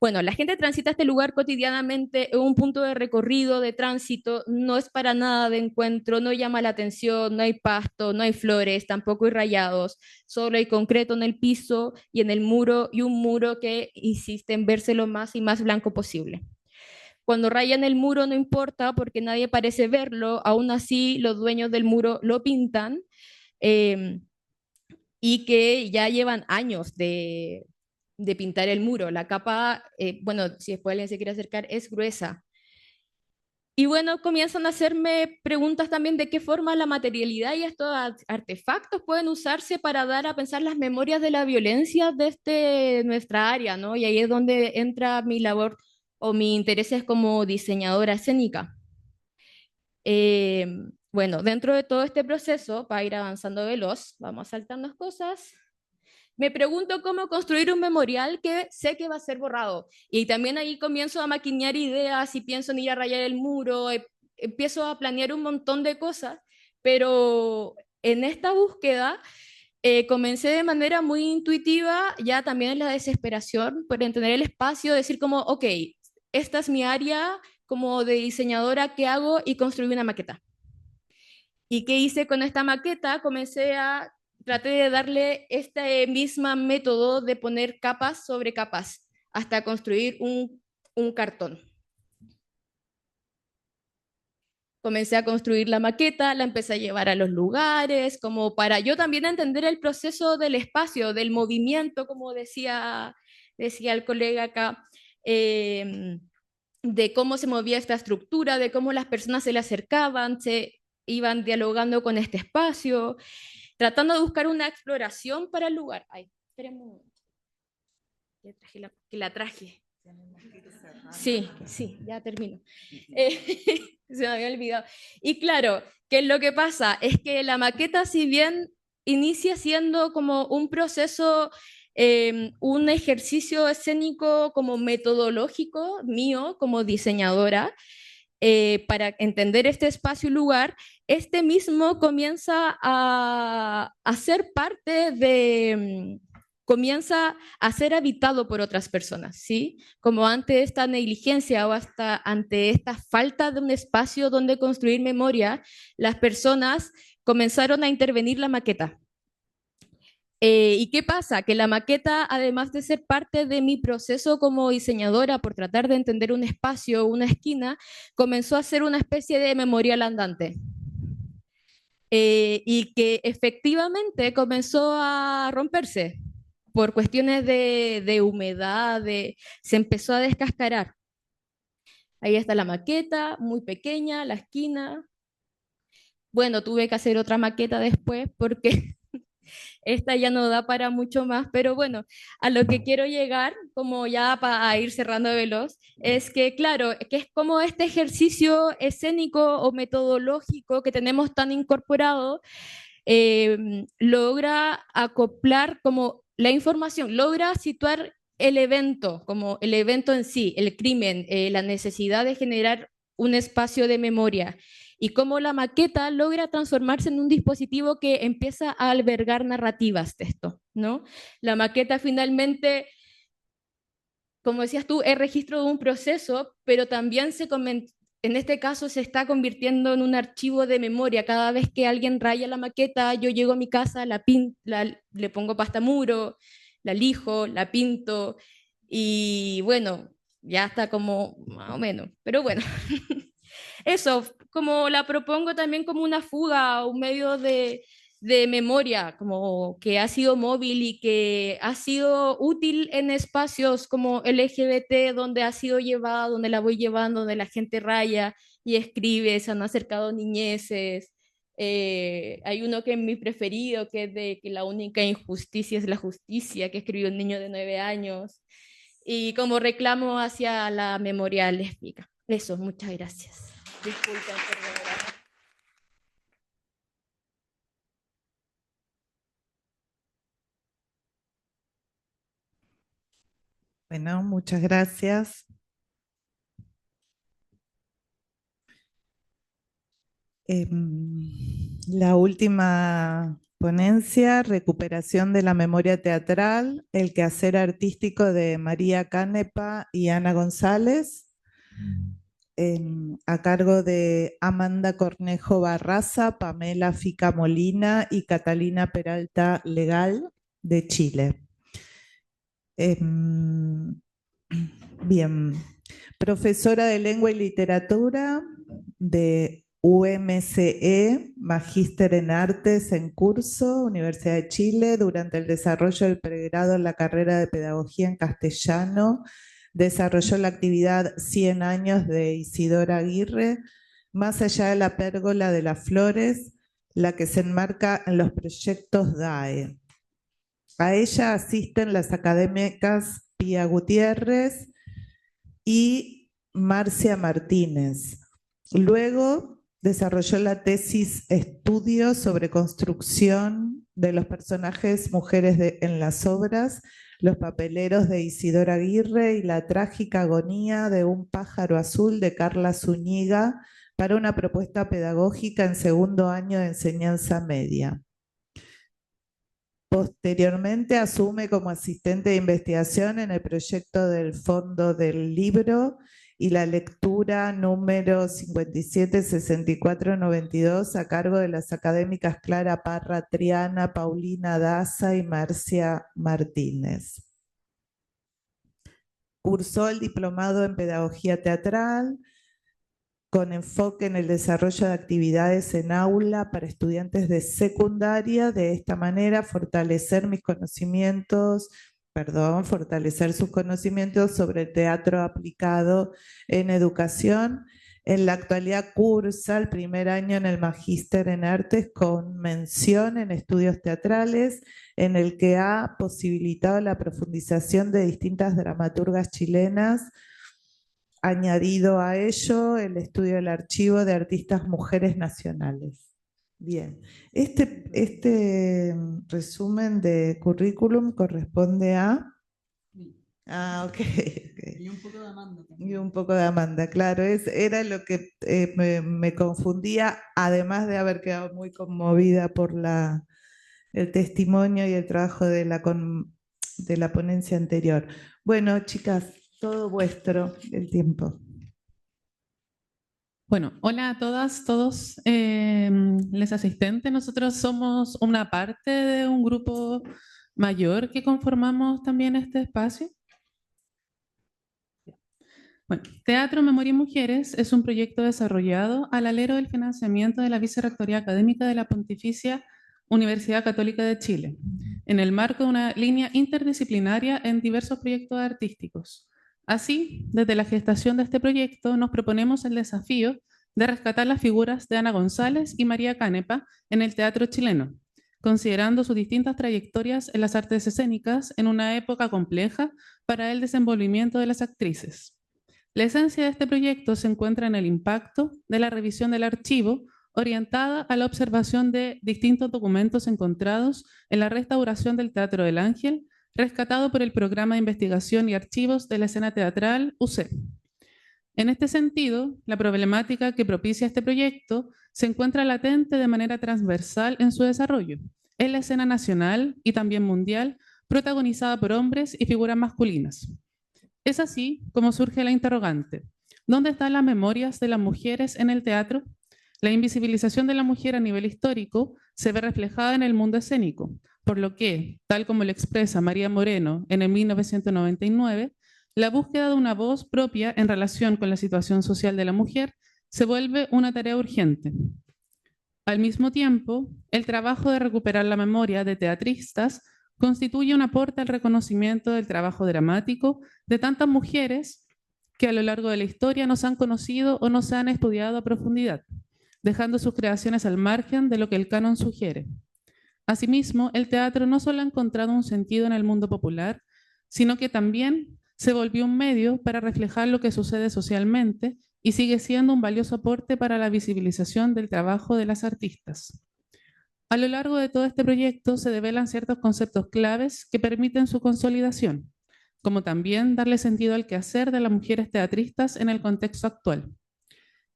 Bueno, la gente transita este lugar cotidianamente, es un punto de recorrido, de tránsito, no es para nada de encuentro, no llama la atención, no hay pasto, no hay flores, tampoco hay rayados, solo hay concreto en el piso y en el muro, y un muro que insiste en verse lo más y más blanco posible. Cuando rayan el muro no importa porque nadie parece verlo, aún así los dueños del muro lo pintan, eh, y que ya llevan años de pintar el muro. La capa, bueno, si después alguien se quiere acercar, es gruesa. Y bueno, comienzan a hacerme preguntas también de qué forma la materialidad y estos artefactos pueden usarse para dar a pensar las memorias de la violencia desde nuestra área, ¿no? Y ahí es donde entra mi labor o mi interés es como diseñadora escénica. Eh, bueno, dentro de todo este proceso, para ir avanzando veloz, vamos saltando cosas. Me pregunto cómo construir un memorial que sé que va a ser borrado. Y también ahí comienzo a maquinear ideas y pienso en ir a rayar el muro, empiezo a planear un montón de cosas, pero en esta búsqueda comencé de manera muy intuitiva, ya también en la desesperación, por entender el espacio, decir como, ok, esta es mi área como de diseñadora, ¿qué hago? Y construí una maqueta. ¿Y qué hice con esta maqueta? Traté de darle este mismo método de poner capas sobre capas hasta construir un cartón. Comencé a construir la maqueta, la empecé a llevar a los lugares, como para yo también entender el proceso del espacio, del movimiento, como decía el colega acá, de cómo se movía esta estructura, de cómo las personas se le acercaban, se iban dialogando con este espacio, tratando de buscar una exploración para el lugar. Ay, esperen un momento. Que la traje. Sí, sí, ya termino. Se me había olvidado. Y claro, ¿qué es lo que pasa? Es que la maqueta, si bien inicia siendo como un proceso, un ejercicio escénico como metodológico mío como diseñadora, para entender este espacio y lugar, este mismo comienza a ser parte de, comienza a ser habitado por otras personas, ¿sí? Como ante esta negligencia o hasta ante esta falta de un espacio donde construir memoria, las personas comenzaron a intervenir la maqueta. ¿Y qué pasa? Que la maqueta, además de ser parte de mi proceso como diseñadora por tratar de entender un espacio, una esquina, comenzó a ser una especie de memorial andante. Y que efectivamente comenzó a romperse por cuestiones de humedad, se empezó a descascarar. Ahí está la maqueta, muy pequeña, la esquina. Bueno, tuve que hacer otra maqueta después porque esta ya no da para mucho más, pero bueno, a lo que quiero llegar, como ya para ir cerrando de veloz, es que claro, que es como este ejercicio escénico o metodológico que tenemos tan incorporado, logra acoplar como la información, logra situar el evento, como el evento en sí, el crimen, la necesidad de generar un espacio de memoria y cómo la maqueta logra transformarse en un dispositivo que empieza a albergar narrativas de esto, ¿no? La maqueta finalmente, como decías tú, es registro de un proceso, pero también en este caso se está convirtiendo en un archivo de memoria. Cada vez que alguien raya la maqueta, yo llego a mi casa, le pongo pasta muro, la lijo, la pinto y bueno, ya está como más o menos, pero bueno. Eso, como la propongo también como una fuga, un medio de memoria, como que ha sido móvil y que ha sido útil en espacios como LGBT, donde ha sido llevada, donde la voy llevando, donde la gente raya y escribe, se han acercado niñeces. Hay uno que es mi preferido, que es de que la única injusticia es la justicia, que escribió un niño de 9 años. y como reclamo hacia la memoria lésbica. Eso, muchas gracias. Disculpen por demorar. Bueno, muchas gracias. La última ponencia, recuperación de la memoria teatral, el quehacer artístico de María Canepa y Ana González, a cargo de Amanda Cornejo Barraza, Pamela Fica Molina y Catalina Peralta Legal de Chile. Bien, profesora de Lengua y Literatura de UMCE, Magíster en Artes en curso, Universidad de Chile, durante el desarrollo del pregrado en la carrera de Pedagogía en Castellano, desarrolló la actividad 100 años de Isidora Aguirre, más allá de la pérgola de las flores, la que se enmarca en los proyectos DAE. A ella asisten las académicas Pía Gutiérrez y Marcia Martínez. Luego desarrolló la tesis estudio sobre construcción de los personajes mujeres en las obras, Los papeleros de Isidora Aguirre y La trágica agonía de un pájaro azul de Carla Zúñiga para una propuesta pedagógica en segundo año de enseñanza media. Posteriormente asume como asistente de investigación en el proyecto del Fondo del Libro y la lectura número 576492 a cargo de las académicas Clara Parra Triana, Paulina Daza y Marcia Martínez. Cursó el diplomado en Pedagogía Teatral, con enfoque en el desarrollo de actividades en aula para estudiantes de secundaria, de esta manera fortalecer sus conocimientos sobre el teatro aplicado en educación. En la actualidad cursa el primer año en el Magíster en Artes con mención en estudios teatrales, en el que ha posibilitado la profundización de distintas dramaturgas chilenas. Añadido a ello el estudio del archivo de artistas mujeres nacionales. Bien, este resumen de currículum corresponde a... Ah, ok. Y un poco de Amanda también. Y un poco de Amanda, claro, era lo que me confundía, además de haber quedado muy conmovida por el testimonio y el trabajo de la ponencia anterior. Bueno, chicas, todo vuestro, el tiempo. Bueno, hola a todas, todos les asistentes. Nosotros somos una parte de un grupo mayor que conformamos también este espacio. Bueno, Teatro, Memoria y Mujeres es un proyecto desarrollado al alero del financiamiento de la Vicerrectoría Académica de la Pontificia Universidad Católica de Chile, en el marco de una línea interdisciplinaria en diversos proyectos artísticos. Así, desde la gestación de este proyecto, nos proponemos el desafío de rescatar las figuras de Ana González y María Canepa en el teatro chileno, considerando sus distintas trayectorias en las artes escénicas en una época compleja para el desenvolvimiento de las actrices. La esencia de este proyecto se encuentra en el impacto de la revisión del archivo orientada a la observación de distintos documentos encontrados en la restauración del Teatro del Ángel, rescatado por el Programa de Investigación y Archivos de la Escena Teatral, UC. En este sentido, la problemática que propicia este proyecto se encuentra latente de manera transversal en su desarrollo, en la escena nacional y también mundial, protagonizada por hombres y figuras masculinas. Es así como surge la interrogante: ¿dónde están las memorias de las mujeres en el teatro? La invisibilización de la mujer a nivel histórico se ve reflejada en el mundo escénico, por lo que, tal como lo expresa María Moreno en el 1999, la búsqueda de una voz propia en relación con la situación social de la mujer se vuelve una tarea urgente. Al mismo tiempo, el trabajo de recuperar la memoria de teatristas constituye un aporte al reconocimiento del trabajo dramático de tantas mujeres que a lo largo de la historia no se han conocido o no se han estudiado a profundidad, dejando sus creaciones al margen de lo que el canon sugiere. Asimismo, el teatro no solo ha encontrado un sentido en el mundo popular, sino que también se volvió un medio para reflejar lo que sucede socialmente y sigue siendo un valioso aporte para la visibilización del trabajo de las artistas. A lo largo de todo este proyecto se develan ciertos conceptos claves que permiten su consolidación, como también darle sentido al quehacer de las mujeres teatristas en el contexto actual.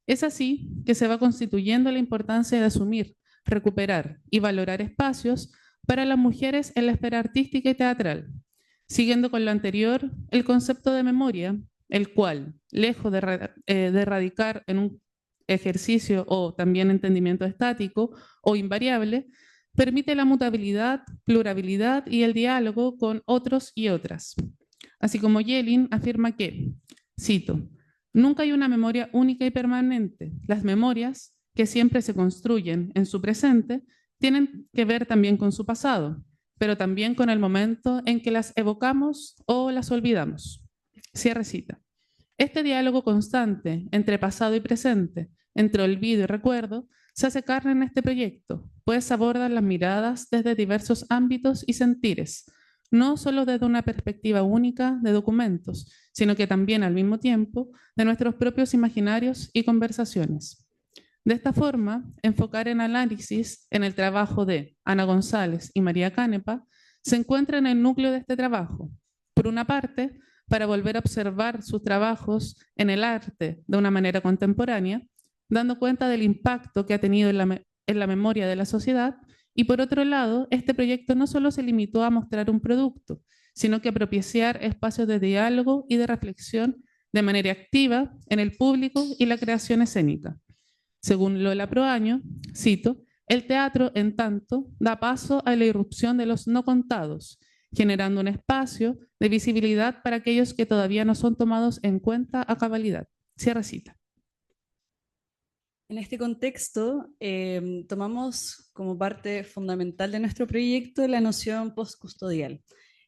Es así que se va constituyendo la importancia de asumir, recuperar y valorar espacios para las mujeres en la esfera artística y teatral, siguiendo con lo anterior el concepto de memoria, el cual, lejos de radicar en un ejercicio o también entendimiento estático o invariable, permite la mutabilidad, pluralidad y el diálogo con otros y otras. Así como Yelin afirma que, cito, nunca hay una memoria única y permanente. Las memorias, que siempre se construyen en su presente, tienen que ver también con su pasado, pero también con el momento en que las evocamos o las olvidamos. Cierre cita. Este diálogo constante entre pasado y presente, entre olvido y recuerdo, se hace carne en este proyecto, pues aborda las miradas desde diversos ámbitos y sentires, no solo desde una perspectiva única de documentos, sino que también al mismo tiempo de nuestros propios imaginarios y conversaciones. De esta forma, enfocar en análisis en el trabajo de Ana González y María Canepa se encuentra en el núcleo de este trabajo. Por una parte, para volver a observar sus trabajos en el arte de una manera contemporánea, dando cuenta del impacto que ha tenido en la memoria de la sociedad, y por otro lado, este proyecto no solo se limitó a mostrar un producto, sino que a propiciar espacios de diálogo y de reflexión de manera activa en el público y la creación escénica. Según Lola Proaño, cito, el teatro, en tanto, da paso a la irrupción de los no contados, generando un espacio de visibilidad para aquellos que todavía no son tomados en cuenta a cabalidad. Cierre cita. En este contexto, tomamos como parte fundamental de nuestro proyecto la noción postcustodial,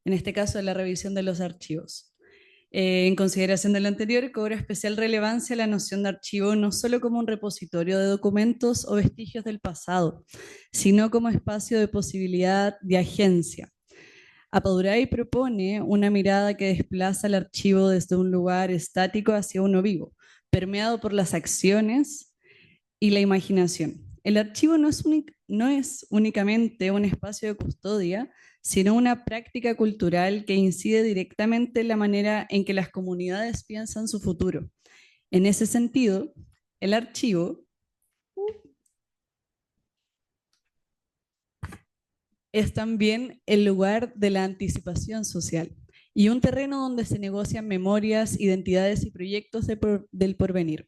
en este caso la revisión de los archivos. En consideración de lo anterior, cobra especial relevancia la noción de archivo no solo como un repositorio de documentos o vestigios del pasado, sino como espacio de posibilidad de agencia. Apaduray propone una mirada que desplaza el archivo desde un lugar estático hacia uno vivo, permeado por las acciones y la imaginación. El archivo no es únicamente un espacio de custodia, sino una práctica cultural que incide directamente en la manera en que las comunidades piensan su futuro. En ese sentido, el archivo es también el lugar de la anticipación social y un terreno donde se negocian memorias, identidades y proyectos del porvenir.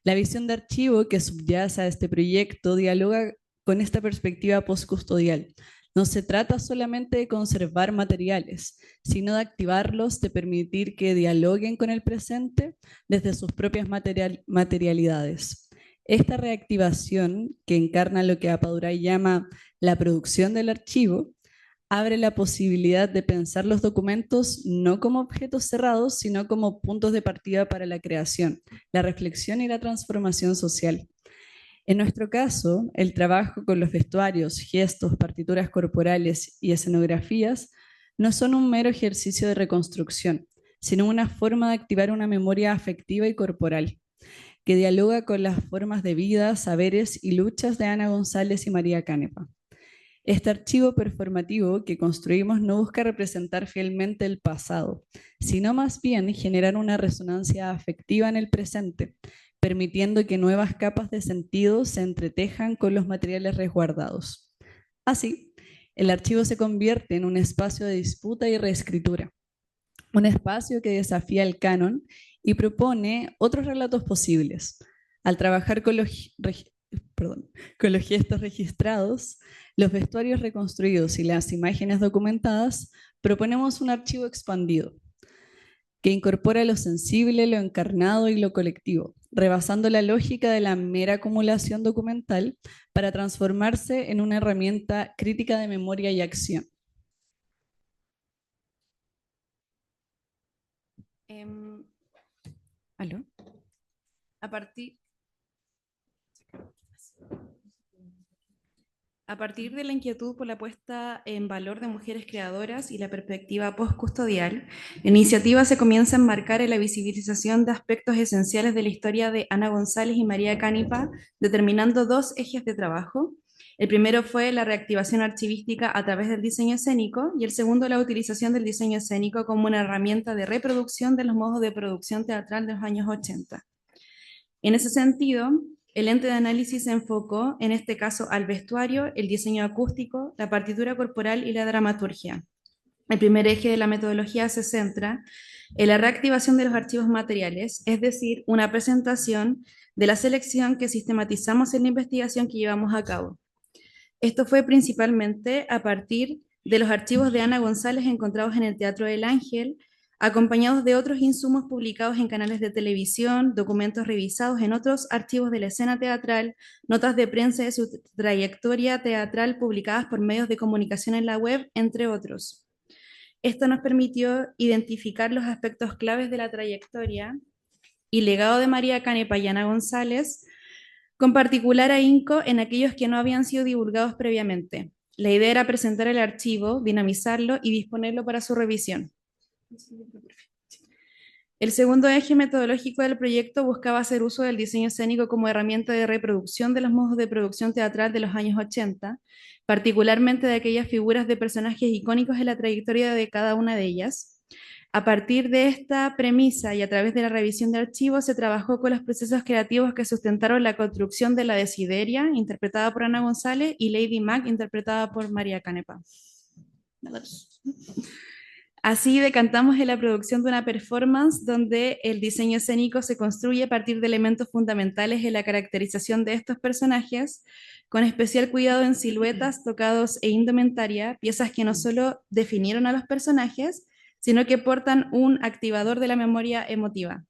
La visión de archivo que subyace a este proyecto dialoga con esta perspectiva postcustodial. No se trata solamente de conservar materiales, sino de activarlos, de permitir que dialoguen con el presente desde sus propias materialidades. Esta reactivación, que encarna lo que Apaduray llama la producción del archivo, abre la posibilidad de pensar los documentos no como objetos cerrados, sino como puntos de partida para la creación, la reflexión y la transformación social. En nuestro caso, el trabajo con los vestuarios, gestos, partituras corporales y escenografías no son un mero ejercicio de reconstrucción, sino una forma de activar una memoria afectiva y corporal, que dialoga con las formas de vida, saberes y luchas de Ana González y María Canepa. Este archivo performativo que construimos no busca representar fielmente el pasado, sino más bien generar una resonancia afectiva en el presente, permitiendo que nuevas capas de sentido se entretejan con los materiales resguardados. Así, el archivo se convierte en un espacio de disputa y reescritura, un espacio que desafía el canon y propone otros relatos posibles. Al trabajar con los gestos registrados, los vestuarios reconstruidos y las imágenes documentadas, proponemos un archivo expandido que incorpora lo sensible, lo encarnado y lo colectivo, rebasando la lógica de la mera acumulación documental para transformarse en una herramienta crítica de memoria y acción. ¿Aló? A partir de la inquietud por la puesta en valor de mujeres creadoras y la perspectiva postcustodial, la iniciativa se comienza a enmarcar en la visibilización de aspectos esenciales de la historia de Ana González y María Cánipa, determinando dos ejes de trabajo. El primero fue la reactivación archivística a través del diseño escénico y el segundo la utilización del diseño escénico como una herramienta de reproducción de los modos de producción teatral de los años 80. En ese sentido, el ente de análisis se enfocó, en este caso, al vestuario, el diseño acústico, la partitura corporal y la dramaturgia. El primer eje de la metodología se centra en la reactivación de los archivos materiales, es decir, una presentación de la selección que sistematizamos en la investigación que llevamos a cabo. Esto fue principalmente a partir de los archivos de Ana González encontrados en el Teatro del Ángel, acompañados de otros insumos publicados en canales de televisión, documentos revisados en otros archivos de la escena teatral, notas de prensa de su trayectoria teatral publicadas por medios de comunicación en la web, entre otros. Esto nos permitió identificar los aspectos claves de la trayectoria y legado de María Cánipa y Ana González, con particular ahínco en aquellos que no habían sido divulgados previamente. La idea era presentar el archivo, dinamizarlo y disponerlo para su revisión. El segundo eje metodológico del proyecto buscaba hacer uso del diseño escénico como herramienta de reproducción de los modos de producción teatral de los años 80, particularmente de aquellas figuras de personajes icónicos en la trayectoria de cada una de ellas. A partir de esta premisa y a través de la revisión de archivos, se trabajó con los procesos creativos que sustentaron la construcción de la Desideria, interpretada por Ana González, y Lady Mac, interpretada por María Cánipa. Así decantamos en la producción de una performance donde el diseño escénico se construye a partir de elementos fundamentales en la caracterización de estos personajes, con especial cuidado en siluetas, tocados e indumentaria, piezas que no solo definieron a los personajes, sino que portan un activador de la memoria emotiva.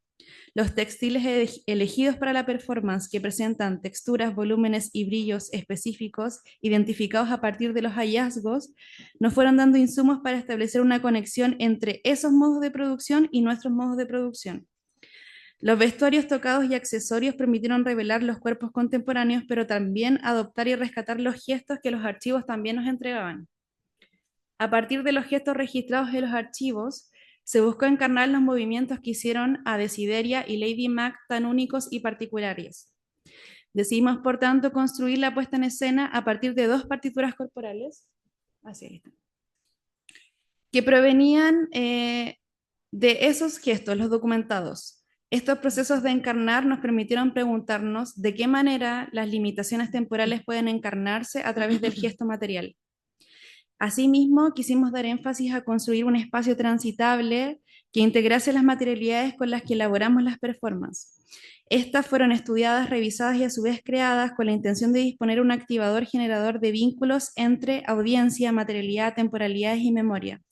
Los textiles elegidos para la performance, que presentan texturas, volúmenes y brillos específicos identificados a partir de los hallazgos, nos fueron dando insumos para establecer una conexión entre esos modos de producción y nuestros modos de producción. Los vestuarios tocados y accesorios permitieron revelar los cuerpos contemporáneos, pero también adoptar y rescatar los gestos que los archivos también nos entregaban. A partir de los gestos registrados en los archivos, se buscó encarnar los movimientos que hicieron a Desideria y Lady Mac tan únicos y particulares. Decidimos, por tanto, construir la puesta en escena a partir de dos partituras corporales, que provenían de esos gestos, los documentados. Estos procesos de encarnar nos permitieron preguntarnos de qué manera las limitaciones temporales pueden encarnarse a través del gesto material. Asimismo, quisimos dar énfasis a construir un espacio transitable que integrase las materialidades con las que elaboramos las performances. Estas fueron estudiadas, revisadas y a su vez creadas con la intención de disponer un activador generador de vínculos entre audiencia, materialidad, temporalidades y memoria.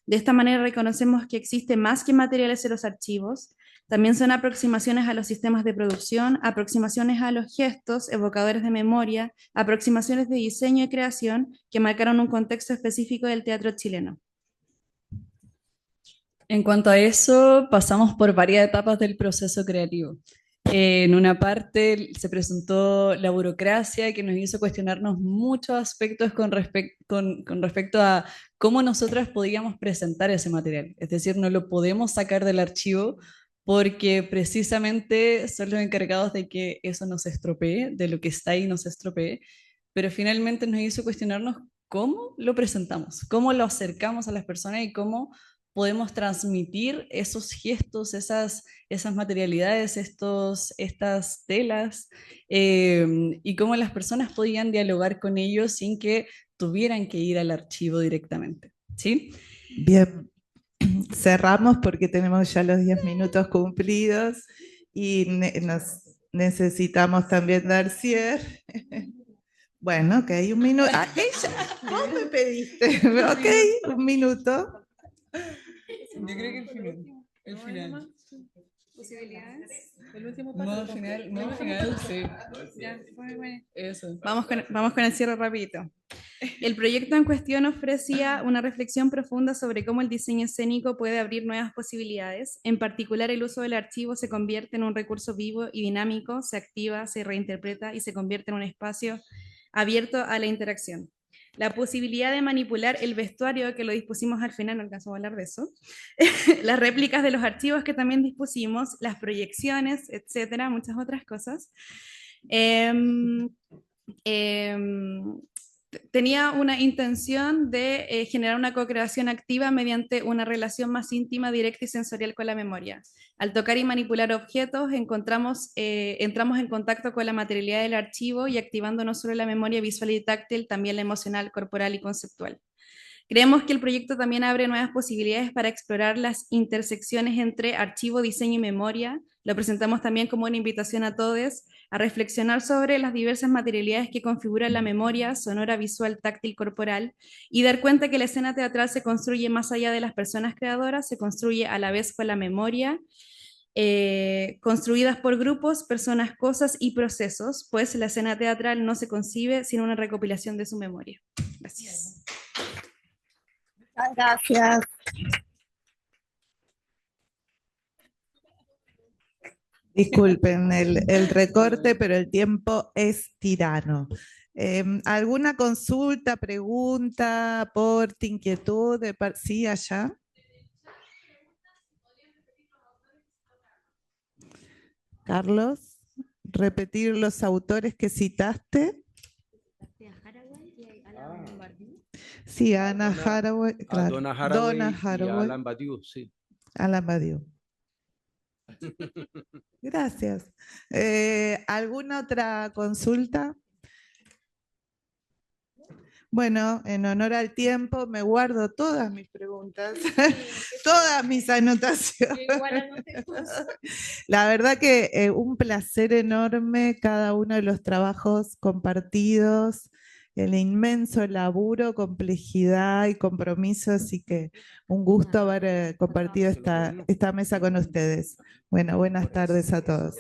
De esta manera reconocemos que existe más que materiales en los archivos. También son aproximaciones a los sistemas de producción, aproximaciones a los gestos, evocadores de memoria, aproximaciones de diseño y creación que marcaron un contexto específico del teatro chileno. En cuanto a eso, pasamos por varias etapas del proceso creativo. En una parte se presentó la burocracia, que nos hizo cuestionarnos muchos aspectos con respecto a cómo nosotras podíamos presentar ese material. Es decir, no lo podemos sacar del archivo porque precisamente son los encargados de que eso no se estropee, de lo que está ahí no se estropee, pero finalmente nos hizo cuestionarnos cómo lo presentamos, cómo lo acercamos a las personas y cómo podemos transmitir esos gestos, esas materialidades, estas telas, y cómo las personas podían dialogar con ellos sin que tuvieran que ir al archivo directamente. ¿Sí? Bien, cerramos porque tenemos ya los 10 minutos cumplidos y nos necesitamos también dar cierre. Bueno, ok, un minuto. Ah, vos me pediste. Ok, un minuto. Yo creo que el final. ¿Posibilidades? El último Modo final, sí. Ya, bueno. Eso. Vamos con el cierre rapidito. El proyecto en cuestión ofrecía una reflexión profunda sobre cómo el diseño escénico puede abrir nuevas posibilidades. En particular, el uso del archivo se convierte en un recurso vivo y dinámico, se activa, se reinterpreta y se convierte en un espacio abierto a la interacción. La posibilidad de manipular el vestuario, que lo dispusimos al final, no alcanzamos a hablar de eso, las réplicas de los archivos que también dispusimos, las proyecciones, etcétera, muchas otras cosas. Tenía una intención de generar una co-creación activa mediante una relación más íntima, directa y sensorial con la memoria. Al tocar y manipular objetos, entramos en contacto con la materialidad del archivo y activando no solo la memoria visual y táctil, también la emocional, corporal y conceptual. Creemos que el proyecto también abre nuevas posibilidades para explorar las intersecciones entre archivo, diseño y memoria. Lo presentamos también como una invitación a todos a reflexionar sobre las diversas materialidades que configuran la memoria sonora, visual, táctil, corporal, y dar cuenta que la escena teatral se construye más allá de las personas creadoras, se construye a la vez con la memoria, construidas por grupos, personas, cosas y procesos, pues la escena teatral no se concibe sin una recopilación de su memoria. Gracias. Gracias. Disculpen el recorte, pero el tiempo es tirano. ¿Alguna consulta, pregunta, aporte, inquietud? Sí, allá. Carlos, repetir los autores que citaste. Sí, Anna Haraway, claro. Donna Haraway Donna y Haraway. Alain Badiou, sí. Alain Badiou. Gracias. ¿Alguna otra consulta? Bueno, en honor al tiempo me guardo todas mis preguntas, todas mis anotaciones. La verdad que un placer enorme cada uno de los trabajos compartidos, el inmenso laburo, complejidad y compromiso, así que un gusto haber compartido esta mesa con ustedes. Bueno, buenas tardes a todos.